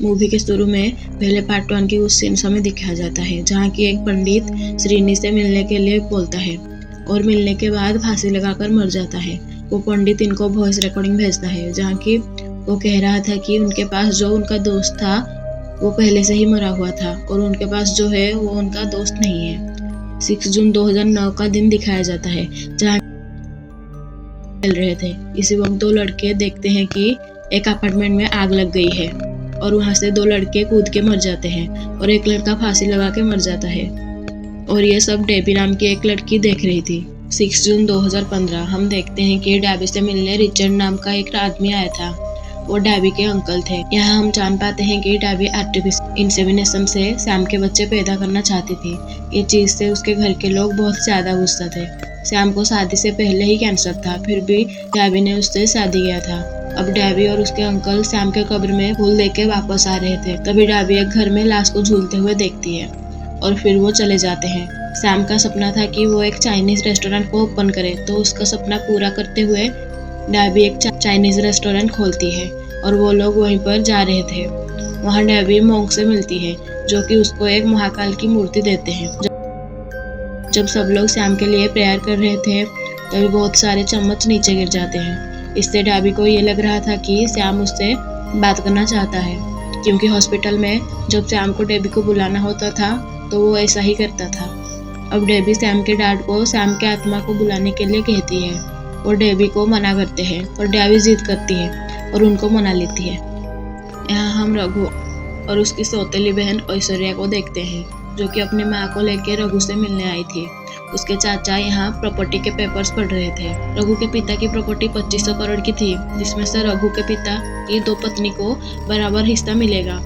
Movie के शुरू में पहले पार्ट 1 की उस सीन हमें दिखाया जाता है जहाँ की एक पंडित श्रीनी से मिलने के लिए बोलता है और मिलने के बाद फांसी लगाकर मर जाता है। वो पंडित इनको वॉइस रिकॉर्डिंग भेजता है जहाँ की वो कह रहा था कि उनके पास जो उनका दोस्त था वो पहले से ही मरा हुआ था और उनके पास जो है वो उनका दोस्त नहीं है। 6 जून 2009 का दिन दिखाया जाता है जहाँ चल रहे थे। इसी वक्त दो लड़के देखते हैं कि एक अपार्टमेंट में आग लग गई है और वहां से दो लड़के कूद के मर जाते हैं और एक लड़का फांसी लगा के मर जाता है और ये सब डेबी नाम की एक लड़की देख रही थी। 6 जून 2015 हम देखते हैं कि डेबी से मिलने रिचर्ड नाम का एक आदमी आया था। वो डेबी के अंकल थे। यहाँ हम जान पाते हैं कि डेबी आर्टिफिशियल इंसेमिनेशन से सैम के बच्चे पैदा करना चाहती थी। ये चीज से उसके घर के लोग बहुत ज्यादा गुस्सा थे। सैम को शादी से पहले ही कैंसर था, फिर भी डेबी ने उससे शादी किया था। अब डेबी और उसके अंकल सैम के कब्र में फूल लेके वापस आ रहे थे, तभी डेबी एक घर में लाश को झूलते हुए देखती है और फिर वो चले जाते हैं। सैम का सपना था कि वो एक चाइनीज रेस्टोरेंट को ओपन करे, तो उसका सपना पूरा करते हुए डेबी एक चाइनीज रेस्टोरेंट खोलती है और वो लोग वहीं पर जा रहे थे। वहाँ डेबी मोंक से मिलती है जो कि उसको एक महाकाल की मूर्ति देते हैं। जब सब लोग सैम के लिए प्रेयर कर रहे थे तभी बहुत सारे चम्मच नीचे गिर जाते हैं। इससे डेबी को ये लग रहा था कि सैम उससे बात करना चाहता है, क्योंकि हॉस्पिटल में जब सैम को डेबी को बुलाना होता था तो वो ऐसा ही करता था। अब डेबी सैम के डैड को सैम के आत्मा को बुलाने के लिए कहती है और डेबी को मना करते हैं और डेबी जिद करती है और उनको मना लेती है। यहाँ हम रघु और उसकी सौतेली बहन ऐश्वर्या को देखते हैं जो कि अपनी माँ को लेकर रघु से मिलने आई थी। उसके चाचा यहाँ प्रॉपर्टी के पेपर्स पढ़ रहे थे। रघु के पिता की प्रॉपर्टी 2500 करोड़ की थी, जिसमें से रघु के पिता की दो पत्नी को बराबर हिस्सा मिलेगा।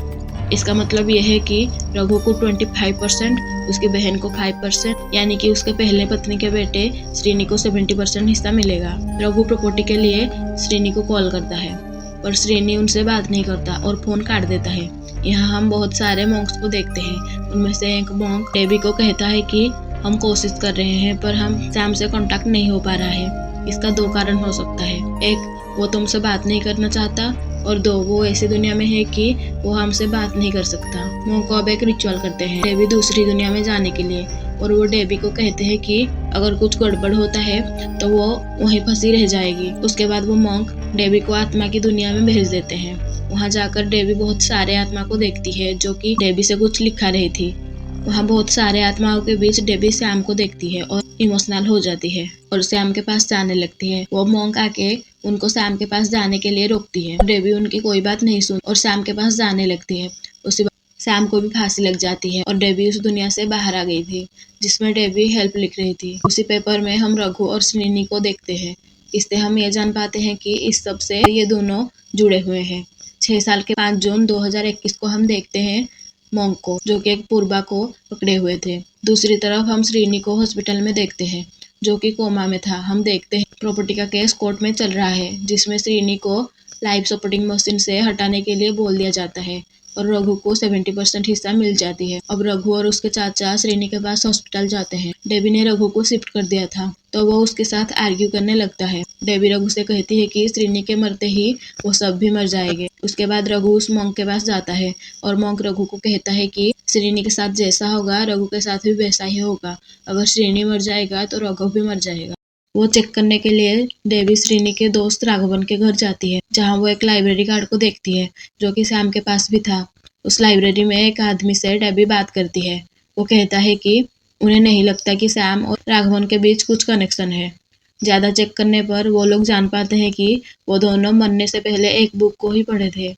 इसका मतलब यह है कि रघु को 25%, उसकी बहन को 5%, यानी कि उसके पहले पत्नी के बेटे श्रीनी को 70% हिस्सा मिलेगा। रघु प्रॉपर्टी के लिए श्रीनी को कॉल करता है पर श्रीनी उनसे बात नहीं करता और फोन काट देता है। यहाँ हम बहुत सारे मॉन्क्स को देखते हैं। उनमें से एक मॉन्क डेबी को कहता है कि हम कोशिश कर रहे हैं पर हम सैम से कांटेक्ट नहीं हो पा रहा है। इसका दो कारण हो सकता है, एक वो तुमसे बात नहीं करना चाहता और दो वो ऐसी दुनिया में है कि वो हमसे बात नहीं कर सकता। मॉन्क अब एक रिचुअल करते हैं डेबी दूसरी दुनिया में जाने के लिए और वो डेबी को कहते हैं कि अगर कुछ गड़बड़ होता है तो वो वहीं फंसी रह जाएगी। उसके बाद वो मॉन्क डेबी को आत्मा की दुनिया में भेज देते हैं। वहाँ जाकर डेबी बहुत सारे आत्मा को देखती है जो कि डेबी से कुछ लिखा रही थी। वहाँ बहुत सारे आत्माओं के बीच डेबी सैम को देखती है और इमोशनल हो जाती है और सैम के पास जाने लगती है। वो मॉन्क आके उनको सैम के पास जाने के लिए रोकती है। डेबी उनकी कोई बात नहीं सुन और सैम के पास जाने लगती है। उसी सैम को भी फांसी लग जाती है और डेबी उस दुनिया से बाहर आ गई थी जिसमें डेबी हेल्प लिख रही थी। उसी पेपर में हम रघु और श्रीनी को देखते हैं। इससे हम ये जान पाते हैं कि इस सब से ये दोनों जुड़े हुए हैं। 6 साल के 5 जून 2021 को हम देखते हैं मॉन्क को जो कि एक पूर्वा को पकड़े हुए थे। दूसरी तरफ हम श्रीनी को हॉस्पिटल में देखते हैं जो कि कोमा में था। हम देखते हैं प्रॉपर्टी का केस कोर्ट में चल रहा है जिसमें श्रीनी को लाइफ सपोर्टिंग मशीन से हटाने के लिए बोल दिया जाता है और रघु को 70% हिस्सा मिल जाती है। अब रघु और उसके चाचा श्रीनी के पास हॉस्पिटल जाते हैं। डेबी ने रघु को शिफ्ट कर दिया था तो वो उसके साथ आर्ग्यू करने लगता है। डेबी रघु से कहती है कि श्रीनी के मरते ही वो सब भी मर जाएंगे। उसके बाद रघु उस मॉन्क के पास जाता है और मॉन्क रघु को कहता है कि श्रीनी के साथ जैसा होगा रघु के साथ भी वैसा ही होगा। अगर श्रीनी मर जाएगा तो रघु भी मर जाएगा। वो चेक करने के लिए डेबी श्रीनी के दोस्त राघवन के घर जाती है जहाँ वो एक लाइब्रेरी गार्ड को देखती है जो कि सैम के पास भी था। उस लाइब्रेरी में एक आदमी से डेबी बात करती है। वो कहता है कि उन्हें नहीं लगता कि सैम और राघवन के बीच कुछ कनेक्शन है। ज्यादा चेक करने पर वो लोग जान पाते हैं कि वो दोनों मरने से पहले एक बुक को ही पढ़े थे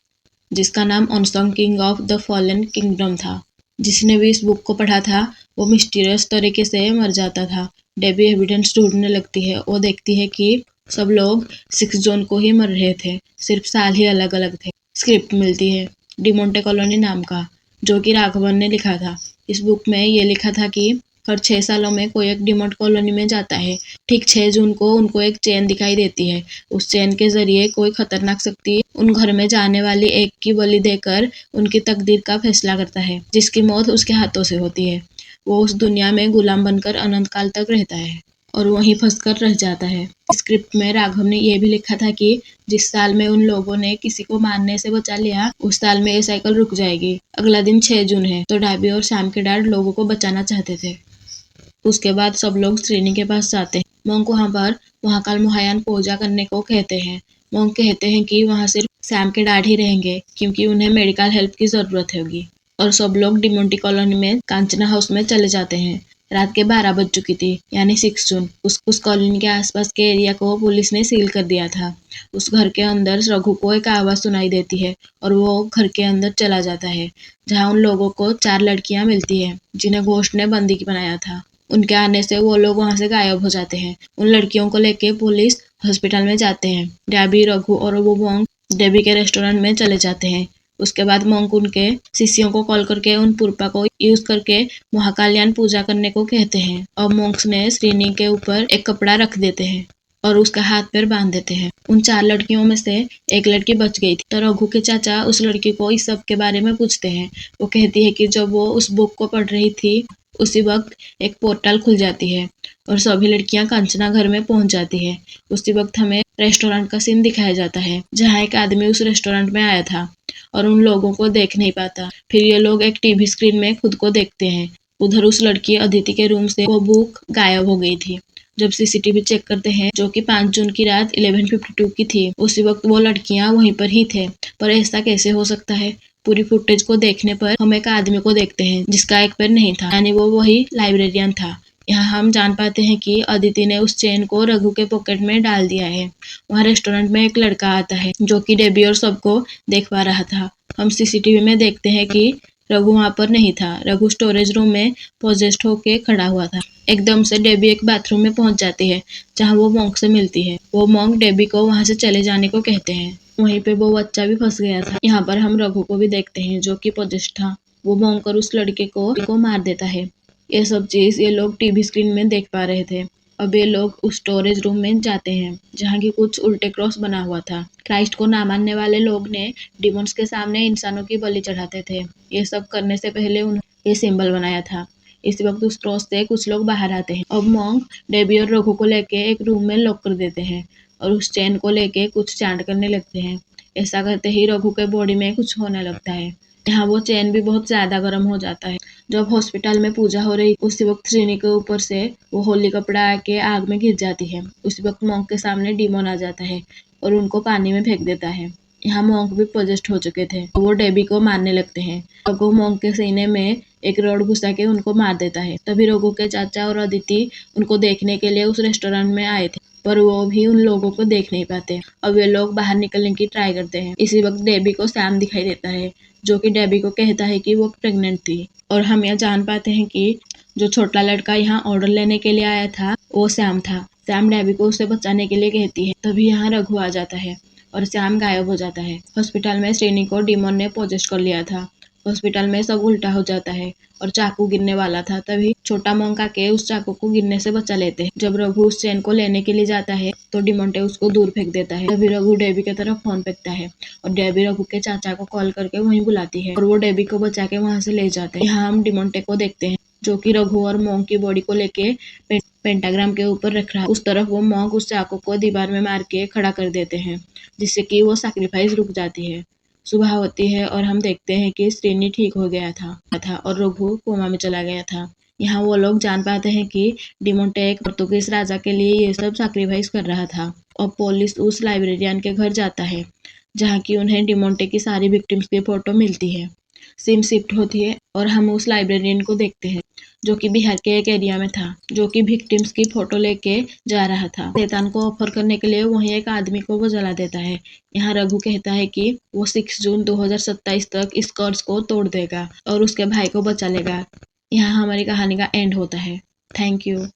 जिसका नाम unsung king of the fallen kingdom था। जिसने भी इस बुक को पढ़ा था वो मिस्टीरियस तरीके से मर जाता था। डेबी एविडेंस ढूंढने लगती है। वो देखती है कि सब लोग 6 जून को ही मर रहे थे, सिर्फ साल ही अलग अलग थे। स्क्रिप्ट मिलती है डिमोंटे कॉलोनी नाम का जो कि राघवन ने लिखा था। इस बुक में ये लिखा था कि हर 6 सालों में कोई एक डिमोंट कॉलोनी में जाता है। ठीक 6 जून को उनको एक चेन दिखाई देती है। उस चेन के जरिए कोई खतरनाक शक्ति उन घर में जाने वाली एक की बलि देकर उनकी तकदीर का फैसला करता है, जिसकी मौत उसके हाथों से होती है। वो उस दुनिया में गुलाम बनकर अनंत काल तक रहता है। और वहीं फंसकर रह जाता है। स्क्रिप्ट में राघव ने यह भी लिखा था कि जिस साल में उन लोगों ने किसी को मारने से बचा लिया, उस साल में ये साइकिल रुक जाएगी। अगला दिन 6 जून है, तो डैबी और सैम के डैड लोगों को बचाना चाहते थे। उसके बाद सब लोग श्रीनी के पास जाते हैं। मोंक वहाँ पर महाकाल मुहायान पूजा करने को कहते हैं। मोंक कहते हैं कि वहाँ सिर्फ सैम के डैड ही रहेंगे, क्योंकि उन्हें मेडिकल हेल्प की जरूरत होगी। और सब लोग डिमोंटी कॉलोनी में कांचना हाउस में चले जाते हैं। रात के 12 बज चुकी थी, यानी 6 जून। उस कॉलोनी के आसपास के एरिया को पुलिस ने सील कर दिया था। उस घर के अंदर रघु को एक आवाज सुनाई देती है और वो घर के अंदर चला जाता है, जहाँ उन लोगों को 4 लड़कियां मिलती है जिन्हें घोस्ट ने बंदी बनाया था। उनके आने से वो लोग वहां से गायब हो जाते हैं। उन लड़कियों को लेके पुलिस हॉस्पिटल में जाते हैं। डैबी, रघु और वो मोंक डेबी के रेस्टोरेंट में चले जाते हैं। उसके बाद मोंक उनके शिष्यों को कॉल करके उन पुरपा को यूज करके महाकालयान पूजा करने को कहते हैं। और मोंक्स ने श्रीनी के ऊपर एक कपड़ा रख देते हैं और उसका हाथ पैर बांध देते हैं। उन 4 लड़कियों में से एक लड़की बच गई थी, तो रघु के चाचा उस लड़की को इस सब के बारे में पूछते हैं। वो कहती है कि जब वो उस बुक को पढ़ रही थी, उसी वक्त एक पोर्टल खुल जाती है और सभी लड़कियां कांचना घर में पहुंच जाती है। उसी वक्त हमें रेस्टोरेंट का सीन दिखाया जाता है, जहाँ एक आदमी उस रेस्टोरेंट में आया था और उन लोगों को देख नहीं पाता। फिर ये लोग एक टीवी स्क्रीन में खुद को देखते हैं। उधर उस लड़की अदिति के रूम से वो बुक गायब हो गई थी। जब सीसीटीवी चेक करते हैं, जो कि 5 जून की रात 11:52 की थी, उसी वक्त वो लड़कियां वहीं पर ही थे। पर ऐसा कैसे हो सकता है? पूरी फुटेज को देखने पर हम एक आदमी को देखते हैं जिसका एक पैर नहीं था, यानी वो वही लाइब्रेरियन था। यहाँ हम जान पाते हैं कि अदिति ने उस चेन को रघु के पॉकेट में डाल दिया है। वहाँ रेस्टोरेंट में एक लड़का आता है जो कि डेबी और सबको देख पा रहा था। हम सीसीटीवी में देखते हैं कि रघु वहाँ पर नहीं था। रघु स्टोरेज रूम में पोजेस्ड होके खड़ा हुआ था। एकदम से डेबी एक बाथरूम में पहुंच जाती है, जहाँ वो मोंक से मिलती है। वो मोंक डेबी को वहां से चले जाने को कहते हैं। वहीं पे वो बच्चा भी फंस गया था। यहाँ पर हम रघु को भी देखते हैं, जो कि पोजेस्ड था। वो मोंक और उस लड़के को मार देता है। ये सब चीज ये लोग टीवी स्क्रीन में देख पा रहे थे। अब ये लोग उस स्टोरेज रूम में जाते हैं, जहाँ की कुछ उल्टे क्रॉस बना हुआ था। क्राइस्ट को ना मानने वाले लोग ने डिमोन्स के सामने इंसानों की बलि चढ़ाते थे। ये सब करने से पहले उन्होंने ये सिंबल बनाया था। इसी वक्त उस क्रॉस से कुछ लोग बाहर आते हैं। अब मोंक डेबी और रघु को लेके एक रूम में लॉक कर देते हैं और उस चैन को लेके कुछ चांट करने लगते हैं। ऐसा करते ही रघु के बॉडी में कुछ होने लगता है। यहाँ वो चैन भी बहुत ज्यादा गर्म हो जाता है। जब हॉस्पिटल में पूजा हो रही, उसी वक्त श्रीनी के ऊपर से वो होली कपड़ा आके आग में गिर जाती है। उसी वक्त मोंक के सामने डिमोन आ जाता है और उनको पानी में फेंक देता है। यहाँ मोंक भी पोजेस्ड हो चुके थे, वो डेबी को मारने लगते हैं। रघु मोंक के सीने में एक रॉड घुसा के उनको मार देता है। तभी रघु के चाचा और अदिति उनको देखने के लिए उस रेस्टोरेंट में आए थे, पर वो भी उन लोगों को देख नहीं पाते। अब वे लोग बाहर निकलने की ट्राई करते हैं। इसी वक्त डेबी को सैम दिखाई देता है, जो कि डेबी को कहता है कि वो प्रेग्नेंट थी। और हम यह जान पाते हैं कि जो छोटा लड़का यहाँ ऑर्डर लेने के लिए आया था, वो सैम था। सैम डेबी को उसे बचाने के लिए कहती है। तभी यहाँ रघु आ जाता है और सैम गायब हो जाता है। हॉस्पिटल में श्रेणी को डिमोन ने पोजेस्ट कर लिया था। हॉस्पिटल में सब उल्टा हो जाता है और चाकू गिरने वाला था। तभी छोटा मोंक आके उस चाकू को गिरने से बचा लेते हैं। जब रघु उस चैन को लेने के लिए जाता है, तो डिमोंटे उसको दूर फेंक देता है। तभी रघु डेबी की तरफ फोन फेंकता है और डेबी रघु के चाचा को कॉल करके वहीं बुलाती है और वो डेबी को बचा के वहां से ले जाते हैं। यहाँ हम डिमोंटे को देखते हैं, जो कि रघु और मोंक की बॉडी को लेके पेंटाग्राम के ऊपर रख रहा है। उस तरफ वो मोंक उस चाकू को दीवार में मार के खड़ा कर देते हैं, जिससे कि वो सैक्रिफाइस रुक जाती है। सुबह होती है और हम देखते हैं कि श्रीनी ठीक हो गया था और रघु कोमा में चला गया था। यहाँ वो लोग जान पाते हैं कि डिमोंटे एक पोर्तुगीज राजा के लिए ये सब सैक्रिफाइस कर रहा था। और पुलिस उस लाइब्रेरियन के घर जाता है, जहाँ की उन्हें डिमोंटे की सारी विक्टिम्स की फोटो मिलती है। सीन शिफ्ट होती है और हम उस लाइब्रेरियन को देखते हैं, जो कि बिहार के एक एरिया में था, जो कि विक्टिम्स की फोटो लेके जा रहा था। शैतान को ऑफर करने के लिए वहीं एक आदमी को वो जला देता है। यहाँ रघु कहता है कि वो 6 जून 2027 तक इस कर्ज को तोड़ देगा और उसके भाई को बचा लेगा। यहाँ हमारी कहानी का एंड होता है। Thank you.